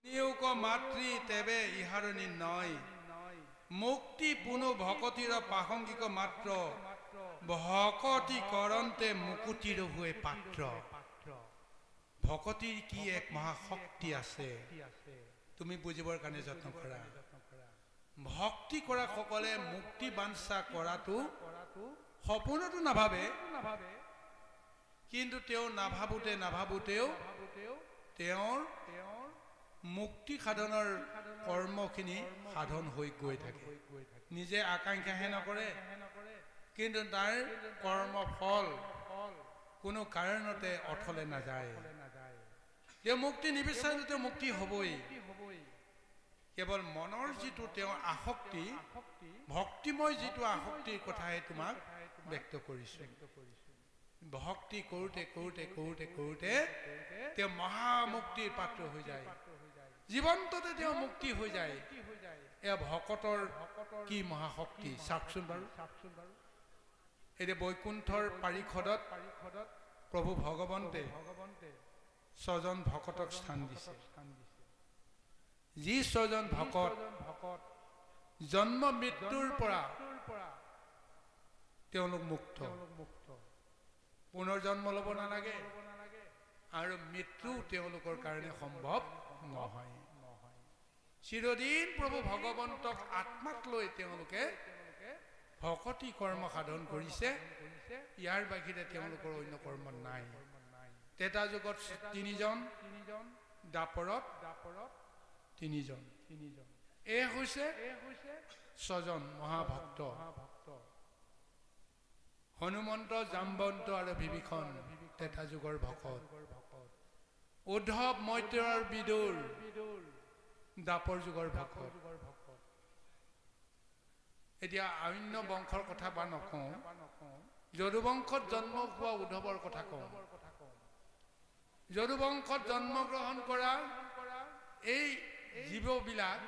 নিয়োগ মাতৃ তেবে ইহারণী নয় মুক্তি পুনঃ ভকতির প্রাসঙ্গিক মাত্র ভকতি করন্তে মুকুতির হুয়ে পাত্র ভকতির কি এক মহাশক্তি আছে তুমি বুঝিবৰ কাৰণে যত্ন কৰা ভক্তি কৰা সকলে মুক্তি বাঞ্ছা কৰাটো সপোনতো নাভাবে কিন্তু তেওঁ নাভাবুতেও তেওঁৰ মুক্তি সাধনৰ কৰ্মখিনি সাধন হৈ গৈ থাকে নিজে আকাংক্ষাহে নকৰে কিন্তু তাৰ কৰ্মফল কোনো কাৰণতে অথলে নাযায় তেওঁ মুক্তি নিবিচাৰিলে তেওঁ মুক্তি হ'বই কেৱল মনৰ যিটো তেওঁৰ আসক্তি ভক্তিময় যিটো আসক্তিৰ কথাহে তোমাক ব্যক্ত কৰিছো ভক্তি কৰোঁতে কৰোঁতে কৰোঁতে কৰোঁতে তেওঁ মহামুক্তিৰ পাত্ৰ হৈ যায় জীৱন্ততে তেওঁ মুক্তি হৈ যায় এয়া ভকতৰ কি মহাশক্তি চাওকচোন বাৰু এতিয়া বৈকুণ্ঠৰ পাৰিষদত প্ৰভু ভগৱন্তে ছজন ভকতক স্থান দিছে যি ছজন ভকত জন্ম মৃত্যুৰ পৰা তেওঁলোক মুক্ত পুনৰ জন্ম ল'ব নালাগে আৰু মৃত্যু তেওঁলোকৰ কাৰণে সম্ভৱ নহয় চিৰদিন প্ৰভু ভগৱন্তক আত্মাক লৈ তেওঁলোকে ভকতি কৰ্ম সাধন কৰিছে ইয়াৰ বাহিৰে তেওঁলোকৰ অন্য কৰ্ম নাই তেতা যুগত 3 জন দাপৰত 3 জন এই হৈছে 6 জন মহাভক্ত হনুমন্ত জাম্বন্ত আৰু বিভীষণ তেতা যুগৰ ভকত উদ্ধৱ মৈত্ৰেয় আৰু বিদুৰ দাপৰ যুগৰ ভকত এতিয়া অন্য বংশৰ কথা বা নকওঁ যদুবংশত জন্ম হোৱা উদ্ধৱৰ কথা কওঁ যদুবংশত জন্মগ্ৰহণ কৰা এই জীৱবিলাক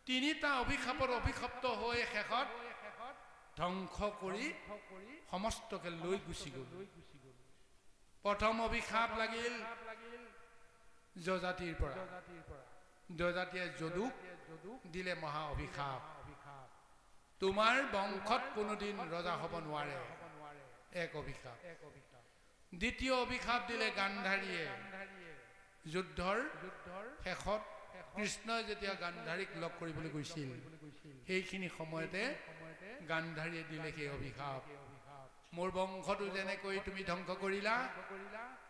3টা অভিশাপত অভিশপ্ত হৈ শেষত ধ্বংস কৰি সমস্তকে লৈ গুচি গ'ল প্ৰথম অভিশাপ লাগিল যজাতিৰ পৰা যজাতিয়ে যদুক দিলে মহা অভিশাপ তোমাৰ বংশত কোনোদিন ৰজা হ'ব নোৱাৰে এক অভিশাপ দ্বিতীয় অভিশাপ দিলে গান্ধাৰীয়ে যুদ্ধৰ শেষত কৃষ্ণই যেতিয়া গান্ধাৰীক লগ কৰিবলৈ গৈছিল সেইখিনি সময়তে গান্ধাৰীয়ে দিলে সেই অভিশাপ মোৰ বংশটো যেনেকৈ তুমি ধ্বংস কৰিলা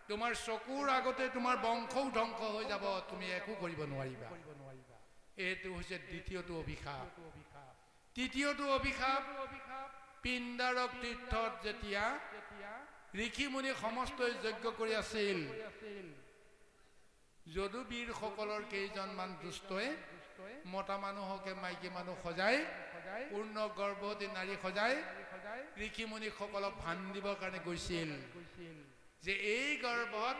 তোমাৰ চকুৰ আগতে তোমাৰ বংশও ধ্বংস হৈ যাব তুমি একো কৰিব নোৱাৰিবা এইটো হৈছে দ্বিতীয়টো অভিশাপ তৃতীয়টো অভিশাপ পিণ্ডাৰক তীৰ্থত যেতিয়া ঋষি মুনি সমস্তই যজ্ঞ কৰি আছিল যদু বীৰ সকলৰ কেইজনমান দুষ্টই মতা মানুহকে মাইকী মানুহ সজাই পূৰ্ণ গৰ্ভৱতী নাৰী সজাই ঋষি মুনি সকলক ভান দিবৰ কাৰণে গৈছিল যে এই গৰ্ভত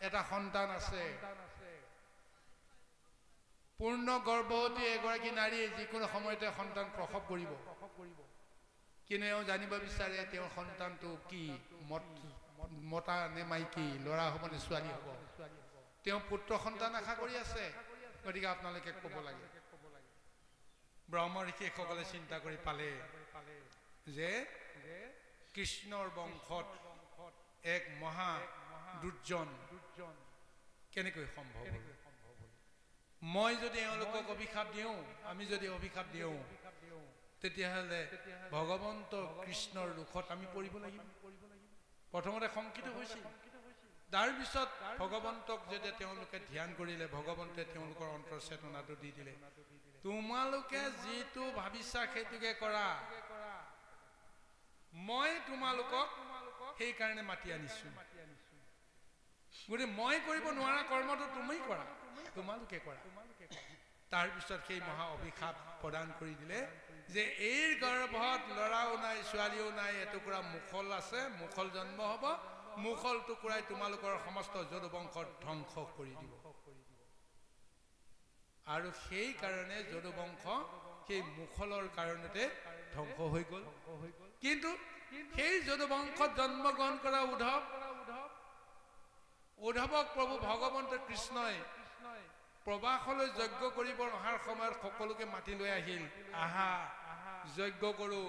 এটা সন্তান আছে পূৰ্ণ গৰ্ভৱতী এগৰাকী নাৰী যিকোনো সময়তে সন্তান প্ৰসৱ কৰিব কিন্তু এওঁ জানিব বিচাৰে তেওঁৰ সন্তানটো কি মতা নে মাইকী ল'ৰা হ'ব নে ছোৱালী হ'ব তেওঁ পুত্ৰ সন্তান আশা কৰি আছে গতিকে আপোনালোকে ক'ব লাগে ব্ৰহ্ম ঋষিসকলে চিন্তা কৰি পালে যে কৃষ্ণৰ বংশত এক মহা দুৰ্জন কেনেকৈ সম্ভৱ মই যদি এওঁলোকক অভিশাপ দিওঁ আমি যদি অভিশাপ দিওঁ তেতিয়াহ'লে ভগৱন্ত কৃষ্ণৰ ৰুখত আমি পৰিব লাগিব প্ৰথমতে শংকিত হৈছিল তাৰ পিছত ভগৱন্তক যেতিয়া তেওঁলোকে ধ্যান কৰিলে ভগৱন্তে তেওঁলোকৰ অন্তৰ চেতনাটো দি দিলে তোমালোকে যিটো ভাবিছা সেইটোকে কৰা মই তোমালোকক সেই কাৰণে মাতি আনিছো গতিকে মই কৰিব নোৱাৰা কৰ্মটো তুমি কৰা তোমালোকে কৰা তাৰ পিছত সেই মহা অভিশাপ প্ৰদান কৰি দিলে যে এই গৰ্ভত ল'ৰাও নাই ছোৱালীও নাই এটুকুৰা মুখল আছে মুখল জন্ম হ'ব মুখল টুকুৰাই তোমালোকৰ সমস্ত যদুবংশৰ ধ্বংস কৰি দিব আৰু সেই কাৰণে যদুবংশ সেই মুখলৰ কাৰণতে ধ্বংস হৈ গ'ল কিন্তু সেই যদুবংশত জন্মগ্ৰহণ কৰা উদ্ধৱক প্ৰভু ভগৱন্ত কৃষ্ণই প্ৰবাসলৈ যজ্ঞ কৰিব অহাৰ সময়ত সকলোকে মাতি লৈ আহিল, আহা যজ্ঞ কৰো।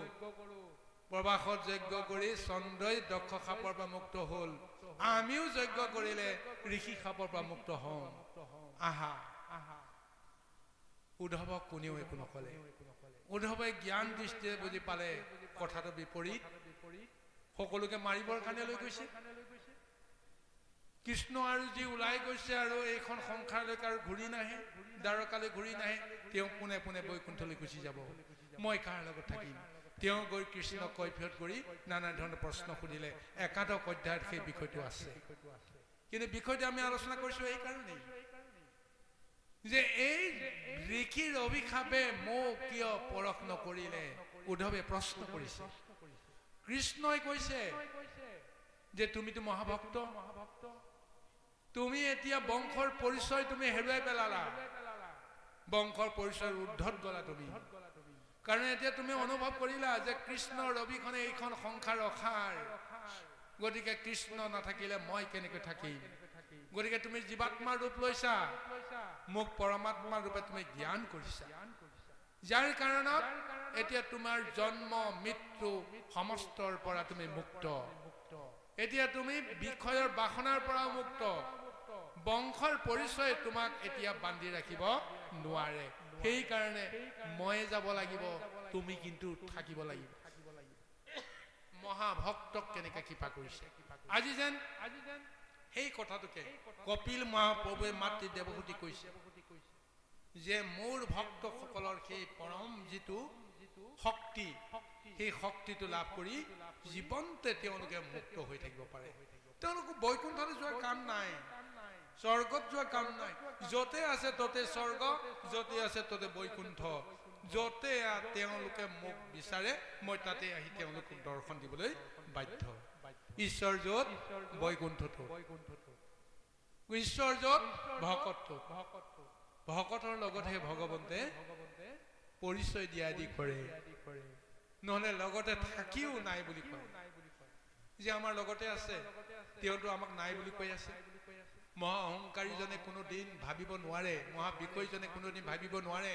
প্ৰবাসত যজ্ঞ কৰি চন্দ্ৰই দক্ষ সাপৰ পৰা মুক্ত হল, আমিও যজ্ঞ কৰিলে ঋষি সাপৰ পৰা মুক্ত হম, আহা। উদ্ধৱক কোনেও একো নকলে। উদ্ধৱে জ্ঞান দৃষ্টিৰে বুজি পালে কথাটো বিপৰীত, সকলোকে মাৰিবৰ কাৰণে লৈ গৈছে। কৃষ্ণ আৰু যি ওলাই গৈছে আৰু এইখন সংসাৰলৈকে আৰু ঘূৰি নাহে, দ্বাৰকালৈ ঘূৰি নাহে, তেওঁ পোনে পোনে বৈকুণ্ঠলৈ গুচি যাব। মই কাৰ লগত থাকিম? তেওঁ গৈ কৃষ্ণক কৈফিয়ত কৰি নানা ধৰণৰ প্ৰশ্ন সুধিলে। একাদশ অধ্যায়ত সেই বিষয়টো আছে, কিন্তু বিষয়টো আমি আলোচনা কৰিছো এই কাৰণেই যে এই ঋষিৰ অভিশাপে মোক কিয় পৰখ নকৰিলে? উদ্ধৱে প্ৰশ্ন কৰিছে। কৃষ্ণই কৈছে যে তুমিতো মহাভক্ত, তুমি এতিয়া বংশৰ পৰিচয় তুমি হেৰুৱাই পেলালা, বংশৰ পৰিচয়ৰ ঊৰ্ধত গলা তুমি। কাৰণ এতিয়া তুমি অনুভৱ কৰিলা যে কৃষ্ণৰ অবিহনে এইখন সংসাৰ অসাৰ, গতিকে কৃষ্ণ নাথাকিলে মই কেনেকৈ থাকিম? গতিকে তুমি জীৱাত্মাৰ ৰূপ লৈছা, মোক পৰমাত্মাৰ ৰূপে তুমি জ্ঞান কৰিছা, যাৰ কাৰণত এতিয়া তোমাৰ জন্ম মৃত্যু সমস্তৰ পৰা তুমি মুক্ত। এতিয়া তুমি বিষয়ৰ বাসনাৰ পৰা মুক্ত, বংশৰ পৰিচয় তোমাক এতিয়া বান্ধি ৰাখিব নোৱাৰে। সেইকাৰণে মই যাব লাগিব, তুমি কিন্তু থাকিব লাগিব। মহাভক্তক কেনেকৈ কৃপা কৰিছে। আজি যেন সেই কথাটোকে কপিল মহাপ্ৰভুৱে মাতৃ দেৱহূতি কৈছে যে মোৰ ভক্তসকলৰ সেই পৰম যিটো শক্তি, সেই শক্তিটো লাভ কৰি জীৱনতে তেওঁলোকে মুক্ত হৈ থাকিব পাৰে। তেওঁলোকৰ বৈকুণ্ঠলৈ যোৱাৰ কাম নাই, স্বৰ্গত যোৱাৰ কাম নাই। য'তে আছে ততে স্বৰ্গ, য'তে আছে ততে বৈকুণ্ঠ। য'তে তেওঁলোকে মোক বিচাৰে মই তাতে আহি তেওঁলোকক দৰ্শন দিবলৈ বাধ্য। ঈশ্বৰ য'ত বৈকুণ্ঠত, ঈশ্বৰ য'ত ভকত, ভকতৰ লগতহে ভগৱন্তে পৰিচয় দিয়া আদি কৰে, নহলে লগতে থাকিও নাই বুলি কয়। যে আমাৰ লগতে আছে, তেওঁতো আমাক নাই বুলি কৈ আছে। মহা অহংকাৰীজনে কোনো দিন ভাবিব নোৱাৰে, মহাবিষয়ীজনে কোনো দিন ভাবিব নোৱাৰে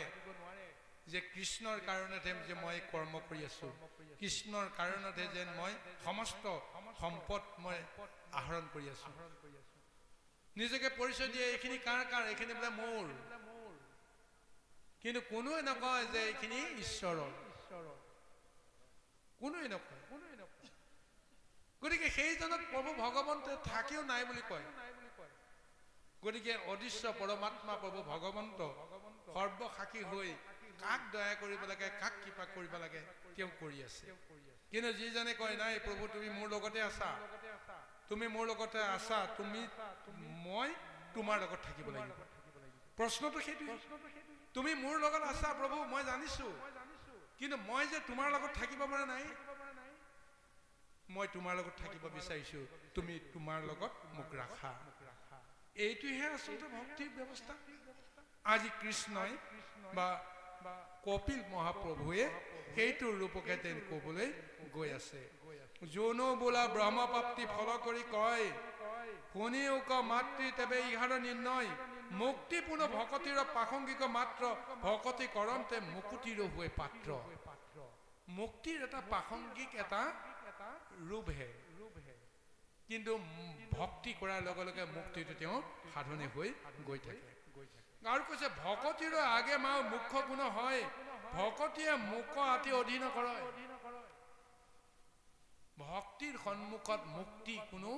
যে কৃষ্ণৰ কাৰণতে যে মই কৰ্ম কৰি আছো, কৃষ্ণৰ কাৰণতে যেন মই সমস্ত সম্পদ মই আহৰণ কৰি আছো। নিজকে পৰিচয় দিয়ে এইখিনি কাৰ কাৰ, এইখিনি বোলে মোৰ, কিন্তু কোনোৱে নকয় যে এইখিনি ঈশ্বৰৰ, কোনোৱে নকয়। গতিকে সেইজনক প্ৰভু ভগৱন্তে থাকিও নাই বুলি কয়। গতিকে অদৃশ্য পৰমাত্মা প্ৰভু ভগৱন্ত সৰ্বসাক্ষী হৈ কাক দয়া কৰিব লাগে, কাক কৃপা কৰিব লাগে তেওঁ কৰি আছে। কিন্তু যিজনে কয় নাই প্ৰভু তুমি মোৰ লগতে আছা, তুমি মোৰ লগতে আছা, মই তোমাৰ লগত থাকিব লাগিব। প্ৰশ্নটো সেইটো, তুমি মোৰ লগত আছা প্ৰভু মই জানিছো, কিন্তু মই যে তোমাৰ লগত থাকিব পৰা নাই, মই তোমাৰ লগত থাকিব বিচাৰিছো, তুমি তোমাৰ লগত মোক ৰাখা। এইটোহে আচলতে ভক্তিৰ ব্যৱস্থা। আজি কৃষ্ণই বা কপিল মহাপ্ৰভুৱে সেইটো ৰূপকে তেওঁ কবলৈ গৈ আছে। যোনো বোলা ব্ৰহ্মপ্ৰাপ্তি ফল কৰি কয়, শুনি উক মাতৃ তেবে ইহার নির্ণয়, মুক্তিপূর্ণ ভকতির প্রাসঙ্গিক মাত্র, ভকতি করন্তে মুকুতির হুয়ে পাত্র। মুক্তির এটা প্রাসঙ্গিক এটা ৰূপহে, কিন্তু ভক্তি কৰাৰ লগে লগে মুক্তিটো তেওঁ সাধনে হৈ গৈ থাকে। আৰু কৈছে ভকতিৰ আগে মা মুখ্য গুণ হয়, ভকতিয়ে মুখ আতি অধীন কৰে। ভক্তিৰ সন্মুখত মুক্তি কোনো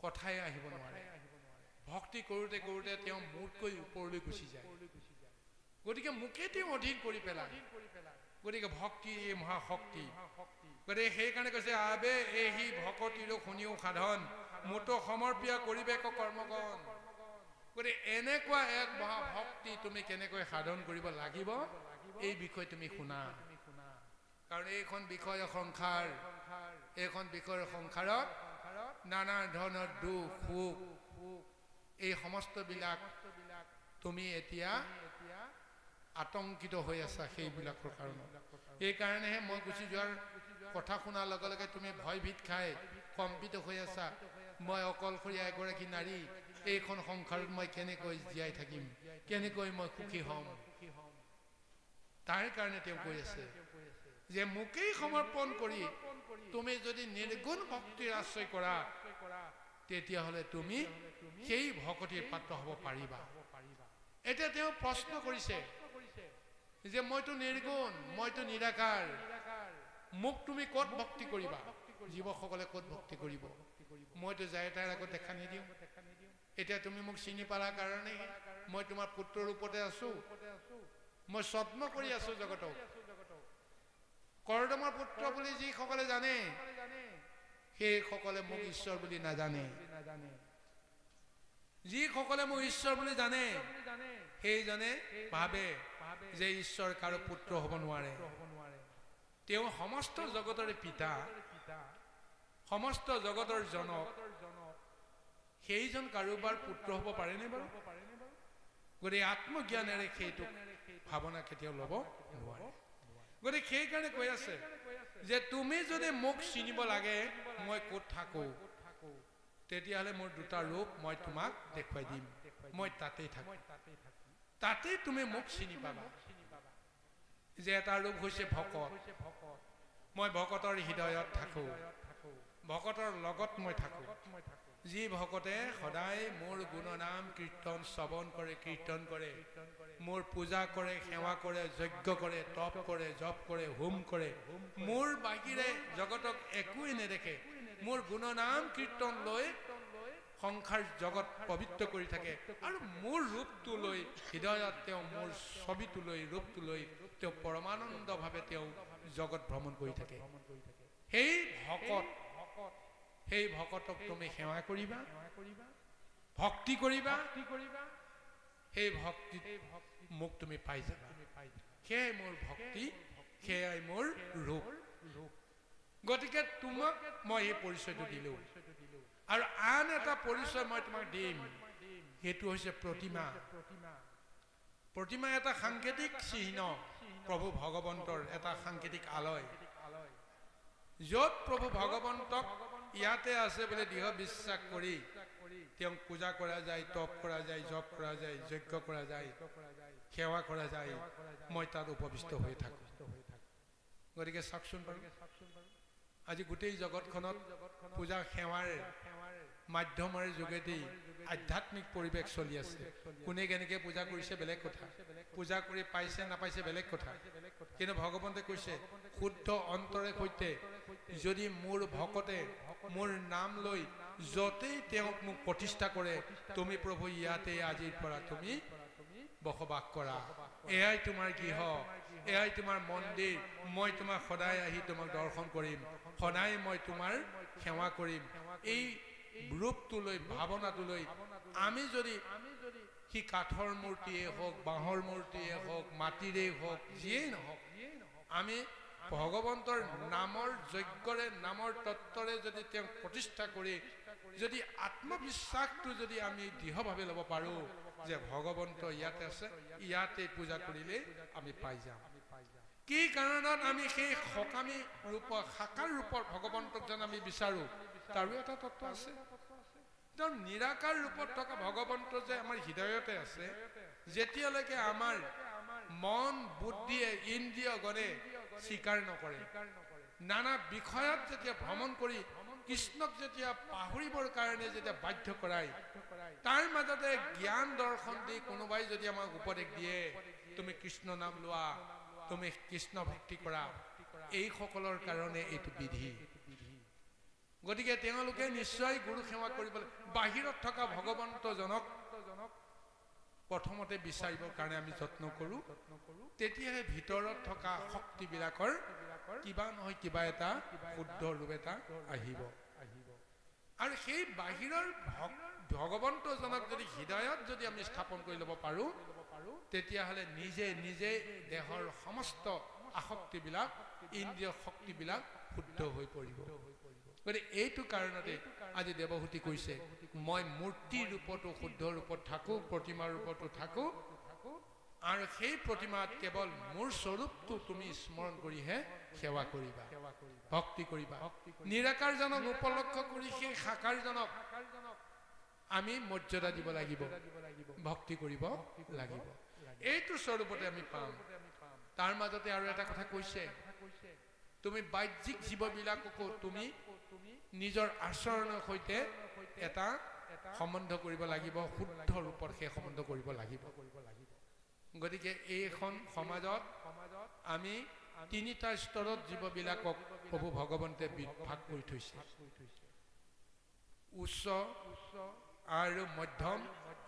কথাই আহিব নোৱাৰে। ভক্তি কৰোঁতে কৰোঁতে তেওঁ মোতকৈ ওপৰলৈ গুচি যায়, গতিকে মোকে তেওঁ অধীন কৰি পেলায়। গতিকে ভক্তি এই মহাশক্তি। গতিকে সেইকাৰণে কৈছে আবে এহি ভকতিৰ শুনিও সাধন, মোটো সমৰ্পিয়া কৰিবেক কৰ্মগণ। গতিকে এনেকুৱা এক মহাভক্তি তুমি কেনেকৈ সাধন কৰিব লাগিব এই বিষয়ে তুমি শুনা। কাৰণ এইখন বিষয় সংসাৰ, এইখন বিষয়ৰ সংসাৰত নানা ধৰণৰ দুখ সুখ এই সমস্তবিলাক তুমি এতিয়া আতংকিত হৈ আছা সেইবিলাকৰ কাৰণত। এইকাৰণেহে মই গুচি যোৱাৰ কথা শুনাৰ লগে লগে তুমি ভয় ভীত খাই কম্পিত হৈ আছা। মই অকলশৰীয়া এগৰাকী নাৰী, এইখন সংসাৰত মই কেনেকৈ জীয়াই থাকিম, কেনেকৈ মই সুখী হ'ম। তাৰ কাৰণে তেওঁ কৈ আছে যে মোকেই সমৰ্পণ কৰি তুমি যদি নিৰ্গুণ ভক্তিৰ আশ্ৰয় কৰা, তেতিয়াহ'লে তুমি সেই ভকতিৰ পাত্ৰ হ'ব পাৰিবা। এতিয়া তেওঁ প্ৰশ্ন কৰিছে যে মইতো নিৰ্গুণ, মইতো নিৰাকাৰ, মোক তুমি ক'ত ভক্তি কৰিবা? জীৱসকলে ক'ত ভক্তি কৰিব? মইতো যায় তাৰ আগত দেখা নিদিওঁ। এতিয়া তুমি মোক চিনি পালা কাৰণে মই তোমাৰ পুত্ৰ ৰূপতে আছো, মই যত্ন কৰি আছো জগতক। কৰ্দমৰ পুত্ৰ বুলি যিসকলে জানে, সেইসকলে মোক ঈশ্বৰ বুলি নাজানে। যিসকলে মোক ঈশ্বৰ বুলি জানে, সেইজনে ভাবে যে ঈশ্বৰ কাৰো পুত্ৰ হ'ব নোৱাৰে। তেওঁ সমস্ত জগতৰে পিতা, সমস্ত জগতৰ জনক, সেইজন কাৰোবাৰ পুত্ৰ হ'ব পাৰেনে বাৰু? গতিকে আত্মজ্ঞানেৰে সেইটো ভাৱনা কেতিয়াও ল'ব নোৱাৰে। গতিকে সেইকাৰণে কৈ আছে যে তুমি যদি মোক চিনিব লাগে মই ক'ত থাকো, তেতিয়াহ'লে মোৰ দুটা ৰূপ মই তোমাক দেখুৱাই দিম, মই তাতেই থাকো, তাতেই তুমি মোক চিনি পাবা। যে এটা ৰূপ হৈছে ভকত, মই ভকতৰ হৃদয়ত থাকো, ভকতৰ লগত মই থাকো। যি ভকতে সদায় মোৰ গুণনাম কীৰ্তন শ্ৰৱণ কৰে, কীৰ্তন কৰে, মোৰ পূজা কৰে, সেৱা কৰে, যজ্ঞ কৰে, তপ কৰে, জপ কৰে, হোম কৰে, মোৰ বাহিৰে জগতক একোৱে নেদেখে, মোৰ গুণনাম কীৰ্তন লৈ সংসাৰ জগত পবিত্ৰ কৰি থাকে, আৰু মোৰ ৰূপটো লৈ হৃদয়ত তেওঁ মোৰ ছবিটো লৈ, ৰূপটো লৈ তেওঁ পৰমানন্দভাৱে তেওঁ জগত ভ্ৰমণ কৰি থাকে। সেই ভকত, সেই ভকতক তুমি সেৱা কৰিবা, ভক্তি কৰিবা, সেই ভক্তিত মোক তুমি পাই যাবা। সেয়াই মোৰ ভক্তি, সেয়াই মোৰ ৰূপ। গতিকে তোমাক মই এই পৰিচয়টো দিলো, আৰু আন এটা পৰিচয় মই তোমাক দিম, সেইটো হৈছে প্ৰতিমা। প্ৰতিমা এটা সাংকেতিক চিহ্ন, প্ৰভু ভগৱন্তৰ এটা সাংকেতিক আলয়, য'ত প্ৰভু ভগৱন্তক ইয়াতে আছে বুলি দৃঢ় বিশ্বাস কৰি তেওঁক পূজা কৰা যায়, তপ কৰা যায়, জপ কৰা যায়, যজ্ঞ কৰা যায়, সেৱা কৰা যায়, মই তাত উপবিষ্ট হৈ থাকো। গতিকে চাওকচোন বাৰু, আজি গোটেই জগতখনত পূজা সেৱাৰ মাধ্যমৰ যোগেদি আধ্যাত্মিক পৰিৱেশ চলি আছে। কোনে কেনেকৈ পূজা কৰিছে বেলেগ কথা, পূজা কৰি পাইছে নাপাইছে বেলেগ কথা, কিন্তু ভগৱন্তে কৈছে শুদ্ধ অন্তৰে সৈতে যদি মোৰ ভকতে মোৰ নাম লৈ য'তেই তেওঁক মোক প্ৰতিষ্ঠা কৰে, তুমি প্ৰভু ইয়াতে আজিৰ পৰা তুমি বসবাস কৰা। এয়াই তোমাৰ গৃহ, এয়াই তোমাৰ মন্দিৰ, মই তোমাক সদায় আহি তোমাক দৰ্শন কৰিম, সদায় মই তোমাৰ সেৱা কৰিম। এই ৰূপটো লৈ, ভাৱনাটো লৈ আমি যদি সি কাঠৰ মূৰ্তিয়ে হওক, বাঁহৰ মূৰ্তিয়ে হওক, মাটিৰেই হওক, যিয়েই নহওক, আমি ভগৱন্তৰ নামৰ যজ্ঞৰে, নামৰ তত্ত্বৰে যদি তেওঁক প্ৰতিষ্ঠা কৰি যদি আত্মবিশ্বাসটো যদি আমি দৃঢ়ভাৱে ল'ব পাৰোঁ যে ভগৱন্ত ইয়াতে আছে, ইয়াতে পূজা কৰিলে আমি পাই যাম। কি কাৰণত আমি সেই সকামী ৰূপৰ, সাকাৰ ৰূপৰ ভগৱন্তক যেন আমি বিচাৰোঁ, তাৰো এটা তত্ত্ব আছে। তেওঁ নিৰাকাৰ ৰূপত থকা ভগৱন্ত যে আমাৰ হৃদয়তে আছে, যেতিয়ালৈকে আমাৰ মন বুদ্ধিয়ে ইন্দ্ৰিয়গণে স্বীকাৰ নকৰে, নানা বিষয়ত যেতিয়া ভ্ৰমণ কৰি কৃষ্ণক যেতিয়া পাহৰিবৰ কাৰণে যেতিয়া বাধ্য কৰায়, তাৰ মাজতে জ্ঞান দৰ্শন দি কোনোবাই যদি আমাক উপদেশ দিয়ে তুমি কৃষ্ণ নাম লোৱা, তুমি কৃষ্ণ ভক্তি কৰা, এইসকলৰ কাৰণে এইটো বিধি। গতিকে তেওঁলোকে নিশ্চয় গুৰু সেৱা কৰিবলৈ বাহিৰত থকা ভগৱন্তজনক প্ৰথমতে বিচাৰিবৰ কাৰণে আমি যত্ন কৰোঁ, তেতিয়াহে ভিতৰত থকা শক্তিবিলাকৰ কিবা নহয় কিবা এটা শুদ্ধ ৰূপ এটা আহিব। আৰু সেই বাহিৰৰ ভগৱন্তজনক যদি হৃদয়ত যদি আমি স্থাপন কৰি ল'ব পাৰোঁ, তেতিয়াহ'লে নিজে নিজে দেহৰ সমস্ত আসক্তিবিলাক, ইন্দ্ৰিয় শক্তিবিলাক শুদ্ধ হৈ পৰিব। গতিকে এইটো কাৰণতে আজি দেৱহূতি কৈছে মই মূৰ্তিৰ ৰূপতো শুদ্ধ ৰূপত থাকোঁ, প্ৰতিমাৰ ৰূপতো থাকোঁ, আৰু সেই প্ৰতিমাত কেৱল মোৰ স্বৰূপটো তুমি স্মৰণ কৰিহে সেৱা কৰিবা, ভক্তি কৰিবা। নিৰাকাৰজনক উপলক্ষ কৰি সেই সাকাৰজনক আমি মৰ্যাদা দিব লাগিব ভক্তি কৰিব লাগিব এইটো স্বৰূপতে আমি পাম তাৰ মাজতে আৰু এটা কথা কৈছে তুমি বাহ্যিক জীৱবিলাককো তুমি নিজৰ আচৰণৰ সৈতে এটা সম্বন্ধ কৰিব লাগিব শুদ্ধ ৰূপত সেই সম্বন্ধ কৰিব লাগিব গতিকে এইখন সমাজত আমি তিনিটা স্তৰত জীৱবিলাকক প্ৰভু ভগৱন্তে বিভাগ কৰি থৈছে উচ্চ আৰু মধ্যম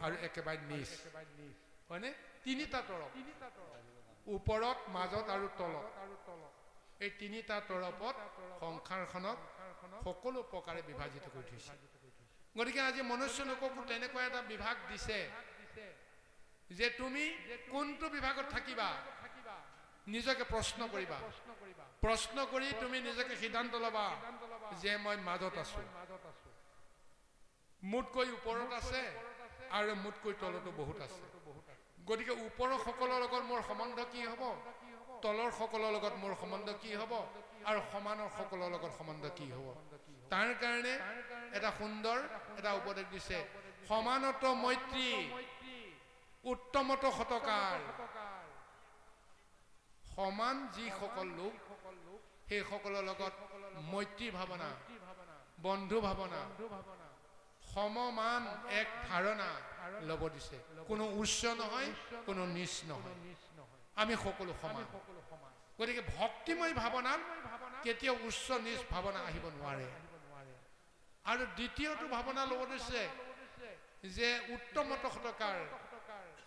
আৰু একেবাৰে নিচ হয়নে তিনিটা তৰপ ওপৰত মাজত আৰু তলত এই তিনিটা তৰপত সংসাৰখনক সকলো প্ৰকাৰে বিভাজিত কৰি থৈছে গতিকে আজি মনুষ্য লোককো তেনেকুৱা এটা বিভাগ দিছে যে তুমি কোনটো বিভাগত থাকিবা নিজকে প্ৰশ্ন কৰিবা প্ৰশ্ন কৰি তুমি নিজকে সিদ্ধান্ত ল'বা যে মই মাজত আছো মুঠকৈ ওপৰত আছে আৰু মুঠকৈ তলতো বহুত আছে গতিকে ওপৰৰ সকলৰ লগত মোৰ সম্বন্ধ কি হ'ব তলৰ সকলৰ লগত মোৰ সম্বন্ধ কি হ'ব আৰু সমানৰ সকলৰ লগত সম্বন্ধ কি হ'ব তাৰ কাৰণে এটা সুন্দৰ এটা উপদেশ দিছে সমানত মৈত্ৰী উত্তমত শতকাৰ সমান যিসকল লোক সেই সকলৰ লগত মৈত্ৰী ভাৱনা বন্ধু ভাৱনা সমমান এক ধাৰণা ল'ব দিছে কোনো উচ্চ নহয় কোনো নিচ নহয় আমি সকলো সমান গতিকে ভক্তিময় ভাৱনাত কেতিয়াও উচ্চ নিচ ভাৱনা আহিব নোৱাৰে আৰু দ্বিতীয়টো ভাৱনা ল'ব দিছে যে উত্তমত শতকাৰ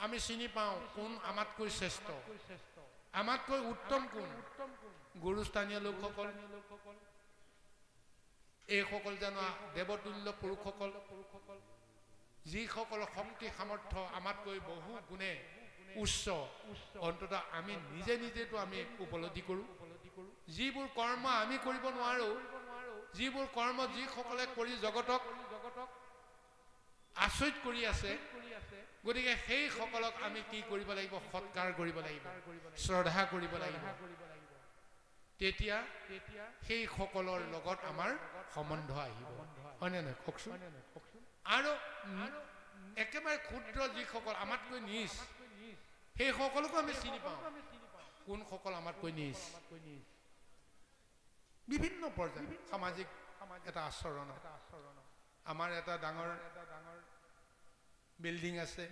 আমি চিনি পাওঁ কোন আমাতকৈ শ্ৰেষ্ঠ আমাতকৈ উত্তম কোন গুৰুস্থানীয় লোকসকল এইসকল জানো দেৱতুল্য পুৰুষসকল যিসকলৰ শক্তি সামৰ্থ্য আমাতকৈ বহু গুণে উচ্চ অন্তত আমি নিজে নিজেতো আমি উপলব্ধি কৰোঁ যিবোৰ কৰ্ম আমি কৰিব নোৱাৰো যিবোৰ কৰ্ম যিসকলে কৰি জগতক আচৰিত কৰি আছে গতিকে সেই সকলক আমি কি কৰিব লাগিব সৎকাৰ কৰিব লাগিব শ্ৰদ্ধা কৰিব লাগিব তেতিয়া সেই সকলৰ লগত আমাৰ সম্বন্ধ আহিব হয়নে নহয় কওকচোন আৰু একেবাৰে ক্ষুদ্ৰ যিসকল আমাতকৈ নিচ সেই সকলকো আমি চিনি পাওঁ কোনসকল আমাতকৈ নিচ বিভিন্ন পৰ্যায় সামাজিক এটা আচৰণ আমাৰ এটা ডাঙৰ বিল্ডিং আছে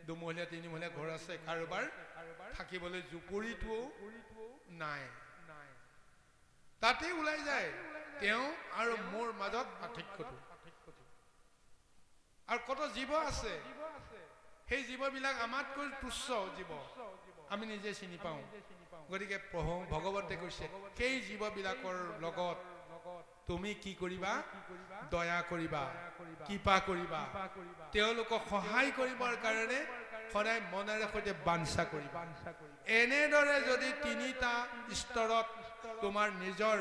দুমহলীয়া তিনিমহলীয়া ঘৰ আছে কাৰোবাৰ থাকিবলৈ জুপুৰিটো নাই তাতে ওলাই যায় তেওঁ আৰু মোৰ মাজত পাৰ্থক্যটো আৰু কত জীৱ আছে সেই জীৱবিলাক আমাতকৈ তুচ্ছ জীৱ আমি নিজে চিনি পাওঁ গতিকে ভগৱন্তে কৈছে সেই জীৱবিলাকৰ লগত তুমি কি কৰিবা দয়া কৰিবা কৃপা কৰিবা তেওঁলোকক সহায় কৰিবৰ কাৰণে সদায় মনেৰে সৈতে বাঞ্ছা কৰিবা এনেদৰে যদি তিনিটা স্তৰত তোমাৰ নিজৰ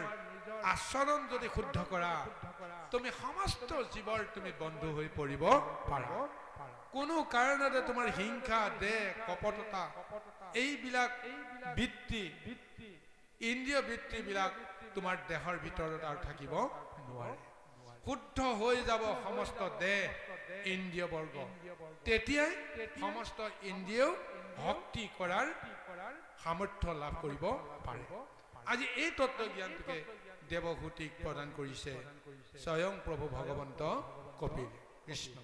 আচৰণ যদি শুদ্ধ কৰা তুমি সমস্ত জীৱৰ তুমি বন্ধু হৈ পৰিব পাৰা কোনো কাৰণতে তোমাৰ হিংসা দেহ কপটতা এইবিলাক বৃত্তি ইন্দ্ৰিয় বৃত্তিবিলাক তোমাৰ দেহৰ ভিতৰত আৰু থাকিব নোৱাৰে শুদ্ধ হৈ যাব সমস্ত দেহ ইন্দ্ৰিয় বৰ্গ তেতিয়াই সমস্ত ইন্দ্ৰিয় ভক্তি কৰাৰ সামৰ্থ্য লাভ কৰিব পাৰে আজি এই তত্ত্ব জ্ঞানটোকে দেৱভূতিক প্ৰদান কৰিছে স্বয়ং প্ৰভু ভগৱন্ত কপিল কৃষ্ণ